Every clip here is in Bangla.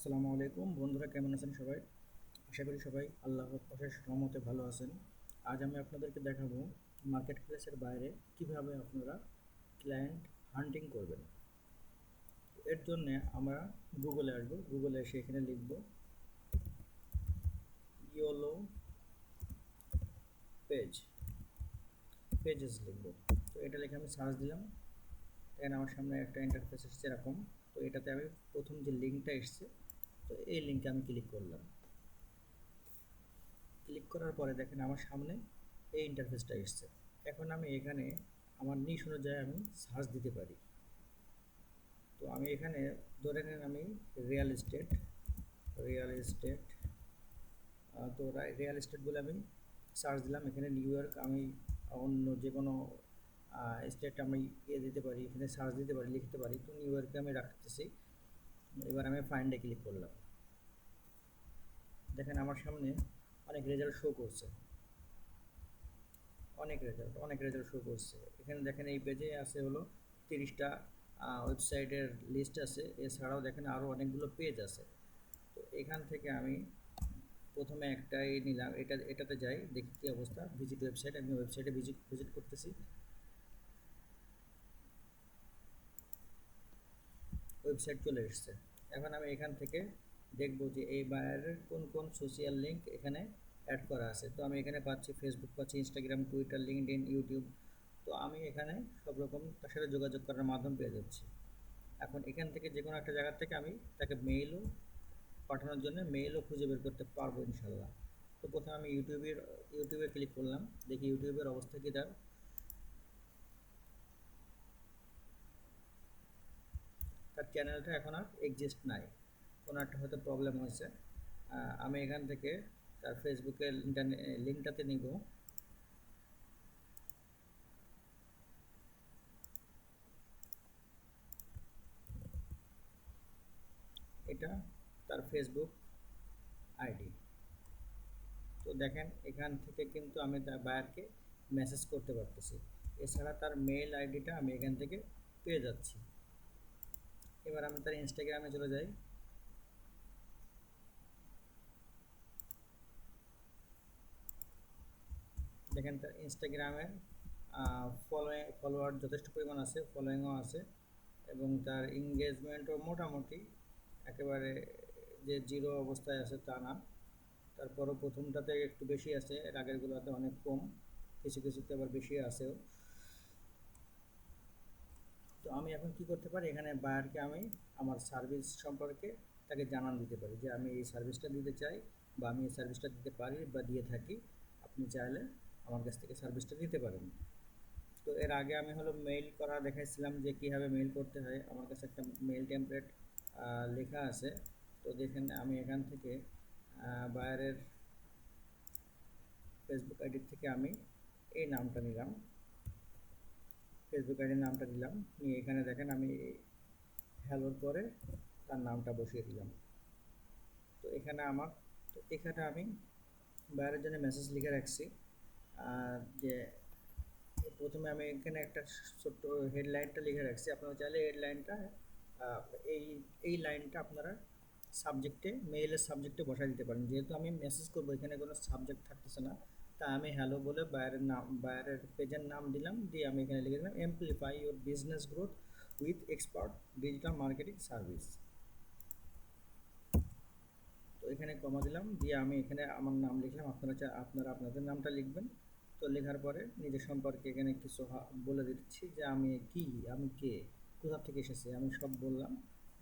আসসালামু আলাইকুম বন্ধুরা, কেমন আছেন সবাই? আশা করি সবাই আল্লাহর অশেষ রহমতে ভালো আছেন। আজ আমি আপনাদেরকে দেখাবো মার্কেট প্লেসের বাইরে কিভাবে আপনারা ক্লায়েন্ট হান্টিং করবেন। এর জন্য আমরা গুগলে আসবো, গুগলে এসে এখানে লিখব ইয়েলো পেজেস লিখব। তো এটা লিখে আমি সার্চ দিলাম, এখানে আমার সামনে একটা ইন্টারফেস এসেছে এরকম। তো এটাতে আমি প্রথম যে লিঙ্কটা এসছে, তো এই লিঙ্কে আমি ক্লিক করলাম। ক্লিক করার পরে দেখেন আমার সামনে এই ইন্টারফেসটা এসছে। এখন আমি এখানে আমার নিশ অনুযায়ী আমি সার্চ দিতে পারি। তো আমি এখানে ধরে নেন আমি রিয়েল এস্টেট রিয়েল এস্টেট তো রিয়েল এস্টেট বলে আমি সার্চ দিলাম। এখানে নিউ ইয়র্ক, আমি অন্য যে কোনো স্টেট আমি দিতে পারি, এখানে সার্চ দিতে পারি, লিখতে পারি। তো নিউ ইয়র্কে আমি রাখতেছি। এবার আমি ফাইন্ডে ক্লিক করলাম। দেখেন আমার সামনে অনেক রেজাল্ট শো করছে, অনেক রেজাল্ট শো করছে। এখানে দেখেন এই পেজে আছে হলো 30টা ওয়েবসাইটের লিস্ট আছে। এছাড়াও দেখেন আরও অনেকগুলো পেজ আছে। তো এখান থেকে আমি প্রথমে একটাই নিলাম, এটাতে যাই, দেখি কী অবস্থা। ভিজিট ওয়েবসাইট, আমি ওয়েবসাইটে ভিজিট করতেছি। ওয়েবসাইট চলে এসছে। এখন আমি এখান থেকে দেখব যে এই বায়ারের কোন কোন সোশ্যাল লিঙ্ক এখানে অ্যাড করা আছে। তো আমি এখানে পাচ্ছি ফেসবুক, পাচ্ছি ইনস্টাগ্রাম, টুইটার, লিঙ্কডইন, ইউটিউব। তো আমি এখানে সব রকম তার সাথে যোগাযোগ করার মাধ্যম পেয়ে যাচ্ছি। এখন এখান থেকে যে কোনো একটা জায়গা থেকে আমি তাকে মেইলও পাঠানোর জন্য মেইলও খুঁজে বের করতে পারবো ইনশাল্লাহ। তো প্রথমে আমি ইউটিউবে ক্লিক করলাম, দেখি ইউটিউবের অবস্থা কী। তার চ্যানেলটা এখন আর এক্সিস্ট নাই, কোনো একটা হয়তো প্রবলেম হয়েছে। আমি এখান থেকে তার ফেসবুকের লিঙ্কটাতে নিব। এটা তার ফেসবুক আইডি। তো দেখেন এখান থেকে কিন্তু আমি তার বায়ারকে মেসেজ করতে পারতেছি। এছাড়া তার মেল আইডিটা আমি এখান থেকে পেয়ে যাচ্ছি। এবার আমি তার ইনস্টাগ্রামে চলে যাই। দেখেন তার ইনস্টাগ্রামের ফলোয়ার যথেষ্ট পরিমাণ আছে, ফলোয়িংও আছে, এবং তার এঙ্গেজমেন্টও মোটামুটি একেবারে যে জিরো অবস্থায় আছে তা না। তারপরও প্রথমটাতে একটু বেশি আছে, এর আগেরগুলোতে অনেক কম, কিছু কিছুতে আবার বেশি আছেও। তো আমি এখন কি করতে পারি, এখানে বায়ারকে আমি আমার সার্ভিস সম্পর্কে তাকে জানান দিতে পারি যে আমি এই সার্ভিসটা দিতে চাই, বা আমি এই সার্ভিসটা দিতে পারি বা দিয়ে থাকি। আপনি চাইলে আমার কাছ থেকে সার্ভিসটা নিতে পারেন। তো এর আগে আমি হলো মেইল করা দেখাইছিলাম যে কীভাবে মেইল করতে হয়। আমার কাছে একটা মেইল টেমপ্লেট লেখা আছে। তো দেখেন আমি এখান থেকে বায়ারের ফেসবুক আইডির থেকে আমি এই নামটা নিলাম, ফেসবুক আইডির নামটা দিলাম, নিয়ে এখানে দেখেন আমি হ্যালোর পরে তার নামটা বসিয়ে দিলাম। তো এখানে আমি বায়ারের জন্য মেসেজ লিখে রাখছি যে প্রথমে আমি এখানে একটা ছোট্ট হেডলাইনটা লিখে রাখছি। আপনারা চাইলে হেডলাইনটা এই এই লাইনটা আপনারা মেইলের সাবজেক্টে বসাই দিতে পারেন। যেহেতু আমি মেসেজ করবো, এখানে কোনো সাবজেক্ট থাকতেছে না, তা আমি হ্যালো বলে বায়ারের পেজের নাম দিলাম, দিয়ে আমি এখানে লিখে দিলাম amplify your business growth with expert digital marketing service. তো এখানে কমা দিলাম, দিয়ে আমি এখানে আমার নাম লিখলাম। আপনারা আপনাদের নামটা লিখবেন। তো লেখার পরে নিজের সম্পর্কে এখানে কিছু বলে দিচ্ছি যে আমি কে, কোথা থেকে এসেছি, আমি সব বললাম।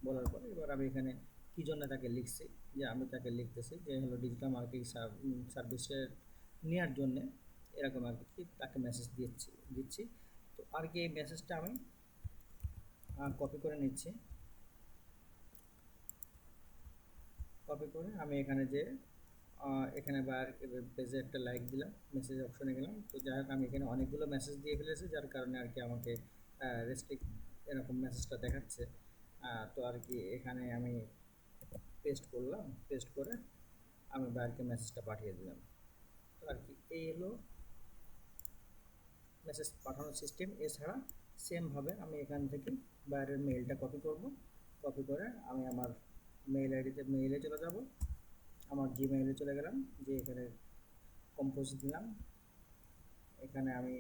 বলার পরে এবার আমি এখানে কী জন্য তাকে লিখছি, যে আমি তাকে লিখতেছি যে হলো ডিজিটাল মার্কেটিং সার্ভিসের নেওয়ার জন্যে, এরকম আর কি তাকে মেসেজ দিচ্ছি। তো আর কি এই মেসেজটা আমি কপি করে নিচ্ছি। কপি করে আমি এখানে এখানে বায়ার পেজে একটা লাইক দিলাম, মেসেজ অপশনে গেলাম। তো যাই হোক আমি এখানে অনেকগুলো মেসেজ দিয়ে ফেলেছি, যার কারণে আর কি আমাকে রেস্ট্রিক্ট এরকম মেসেজটা দেখাচ্ছে। তো আর কি এখানে আমি পেস্ট করে আমি বায়ারকে মেসেজটা পাঠিয়ে দিলাম। তো আর কি এই হলো মেসেজ পাঠানোর সিস্টেম। এছাড়া সেমভাবে আমি এখান থেকে বায়ারের মেইলটা কপি করে আমি আমার মেইল আইডিতে মেইলে চলে যাব, আমার জিমেইলে চলে গেলাম, যে এখানে কম্পোজ দিলাম, এখানে আমি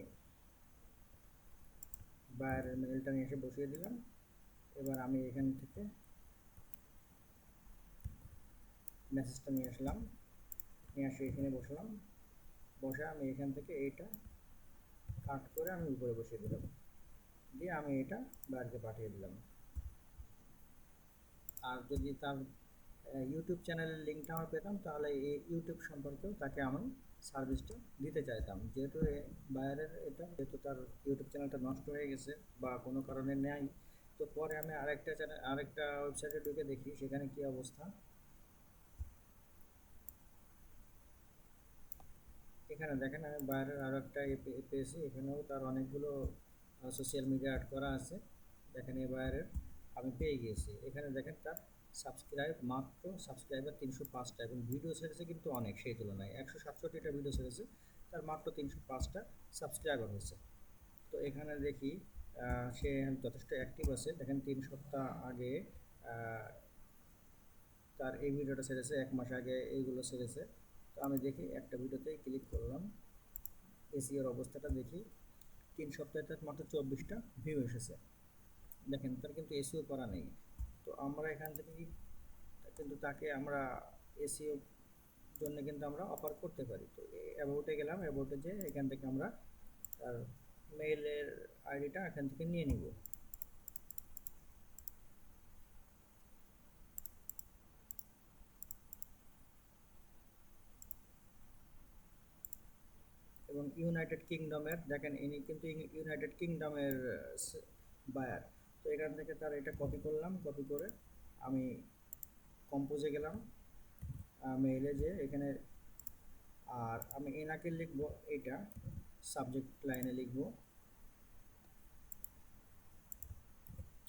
বায়ারের মেইলটা নিয়ে এসে বসিয়ে দিলাম। এবার আমি এখান থেকে মেসেজটা নিয়ে আসলাম, নিয়ে আসে এখানে বসলাম, বসে আমি এখান থেকে এইটা কাট করে আমি উপরে বসিয়ে দিলাম, দিয়ে আমি এটা বায়ারকে পাঠিয়ে দিলাম। আর যদি তার ইউটিউব চ্যানেলের লিঙ্কটা আমার পেতাম, তাহলে এই ইউটিউব সম্পর্কেও তাকে আমি সার্ভিসটা দিতে চাইতাম, যেহেতু বায়ারের এটা যেহেতু তার ইউটিউব চ্যানেলটা নষ্ট হয়ে গেছে বা কোনো কারণে নেয়, তো পরে আমি আরেকটা চ্যানেল আরেকটা ওয়েবসাইটে ঢুকে দেখি সেখানে কী অবস্থা। এখানে দেখেন আমি বায়ারের আরও একটা পেয়েছি, এখানেও তার অনেকগুলো সোশ্যাল মিডিয়া অ্যাড করা আছে। দেখেন এই বায়ারের আমি পেয়ে গিয়েছি, এখানে দেখেন তার সাবস্ক্রাইবার 305টা, এবং ভিডিও ছেড়েছে কিন্তু অনেক, সেই তুলনায় 167টা ভিডিও ছেড়েছে, তার মাত্র 305টা সাবস্ক্রাইবার হয়েছে। তো এখানে দেখি সে যথেষ্ট অ্যাক্টিভ আছে। দেখেন 3 সপ্তাহ আগে তার এই ভিডিওটা ছেড়েছে, 1 মাস আগে এইগুলো ছেড়েছে। তো আমি দেখি একটা ভিডিওতেই ক্লিক করলাম, এসিওর অবস্থাটা দেখি, 3 সপ্তাহে তার মাত্র 24টা ভিউ এসেছে। দেখেন তার কিন্তু এসিও করা নেই। তো আমরা এখান থেকে কিন্তু তাকে আমরা এসিও জন্য কিন্তু আমরা অফার করতে পারি। তো অ্যাবাউটে গেলাম, অ্যাবাউটে যে এখান থেকে আমরা তার মেইলের আইডিটা এখান থেকে নিয়ে নিব, এবং ইউনাইটেড কিংডমের, দেখেন ইনি কিন্তু ইউনাইটেড কিংডমের বায়ার। তো এখান থেকে তার এটা কপি করলাম, কপি করে আমি কম্পোজে গেলাম, মেইলে যে এখানে, আর আমি এনাকে লিখবো, এটা সাবজেক্ট লাইনে লিখবো।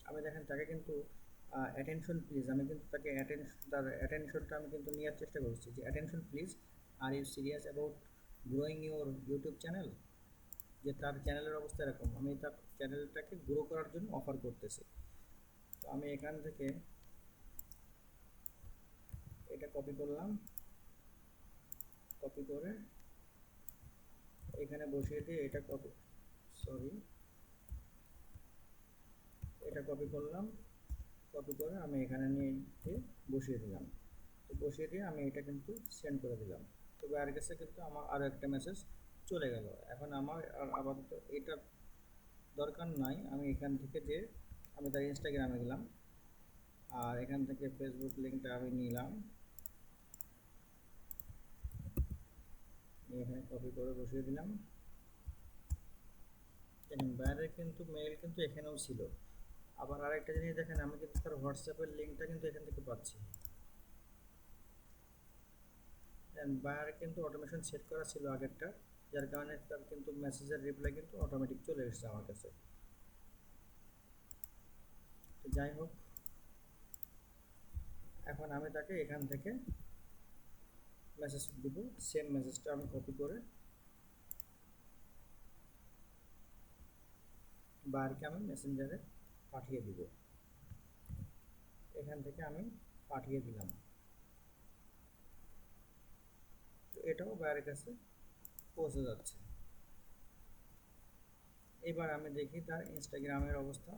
আমি দেখেন তাকে কিন্তু অ্যাটেনশন প্লিজ, আমি কিন্তু তাকে তার অ্যাটেনশনটা আমি কিন্তু নেওয়ার চেষ্টা করছি, যে attention please, are you serious about growing your YouTube channel, যে তার চ্যানেলের অবস্থা এরকম, আমি তার চ্যানেলটাকে গ্রো করার জন্য অফার করতেছি। তো আমি এখান থেকে এটা কপি করলাম, কপি করে এখানে বসিয়ে দিয়ে এটা কপি, সরি, এটা কপি করলাম, কপি করে আমি এখানে নিয়ে বসিয়ে দিলাম। তো বসিয়ে দিয়ে আমি এটা কিন্তু সেন্ড করে দিলাম। তো আর কাছে কিন্তু আমার আরও একটা মেসেজ চলে গেল। এখন আমার আর আপাতত এটা দরকার নাই, আমি এখান থেকে যে আমি তার ইনস্টাগ্রামে গেলাম, আর এখান থেকে ফেসবুক লিঙ্কটা আমি নিলাম, এখানে কপি করে বসিয়ে দিলাম। দেখেন বাইরে কিন্তু মেইল কিন্তু এখানেও ছিল। আবার আরেকটা জিনিস দেখেন, আমি কিন্তু তার হোয়াটসঅ্যাপের লিঙ্কটা কিন্তু এখান থেকে পাচ্ছি। বায়ার কিন্তু অটোমেশন সেট করা ছিল আগেরটা, যার কারণে তার কিন্তু মেসেজের রিপ্লাই কিন্তু অটোমেটিক চলে এসেছে আমার কাছে। তো যাই হোক, এখন আমি তাকে এখান থেকে মেসেজ দিব, সেম মেসেজটা আমি কপি করে বায়ারকে আমি মেসেঞ্জারে পাঠিয়ে দিব। এখান থেকে আমি পাঠিয়ে দিলাম, তো এটাও বায়ারের কাছে পৌঁছে যাচ্ছে। এবার আমি দেখি তার ইনস্টাগ্রামের অবস্থা।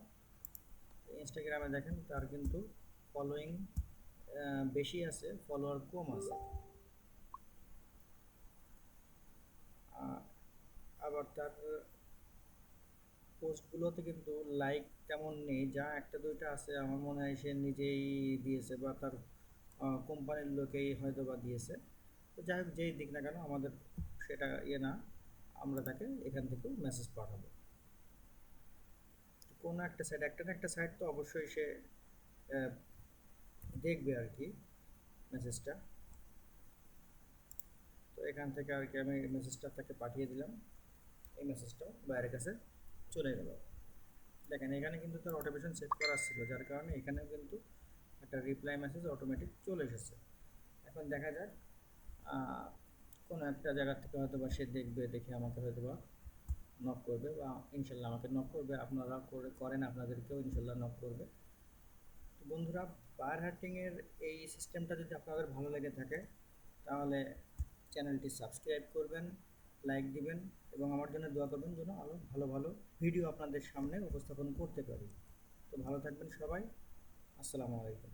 ইনস্টাগ্রামে দেখেন তার কিন্তু ফলোয়িং বেশি আছে, ফলোয়ার কম আছে। আবার তার পোস্টগুলোতে কিন্তু লাইক তেমন নেই, যা একটা দুইটা আছে আমার মনে হয় সে নিজেই দিয়েছে বা তার কোম্পানির লোকেই হয়তো বা দিয়েছে। তো যাই হোক, যেই দিক না কেন আমাদের সেটা ইয়ে না, আমরা তাকে এখান থেকেও মেসেজ পাঠাবো। কোনো একটা না একটা সাইট তো অবশ্যই সে দেখবে আর কি মেসেজটা। তো এখান থেকে আর কি আমি মেসেজটা তাকে পাঠিয়ে দিলাম, এই মেসেজটাও বাইরের কাছে চলে গেল। দেখেন এখানে কিন্তু তার অটোমেশন সেট করা ছিল, যার কারণে এখানেও কিন্তু একটা রিপ্লাই মেসেজ অটোমেটিক চলে এসেছে। এখন দেখা যাক কোনো একটা জায়গা থেকে হয়তো বা সে দেখবে, দেখে আমাকে হয়তো বা নক করবে, বা ইনশাল্লাহ আমাকে নক করবে। আপনারা করেন, আপনাদেরকেও ইনশাল্লাহ নক করবে। তো বন্ধুরা, বায়ার হান্টিংয়ের এই সিস্টেমটা যদি আপনাদের ভালো লেগে থাকে তাহলে চ্যানেলটি সাবস্ক্রাইব করবেন, লাইক দিবেন এবং আমার জন্য দোয়া করবেন যেন আরও ভালো ভালো ভিডিও আপনাদের সামনে উপস্থাপন করতে পারি। তো ভালো থাকবেন সবাই। আসসালামু আলাইকুম।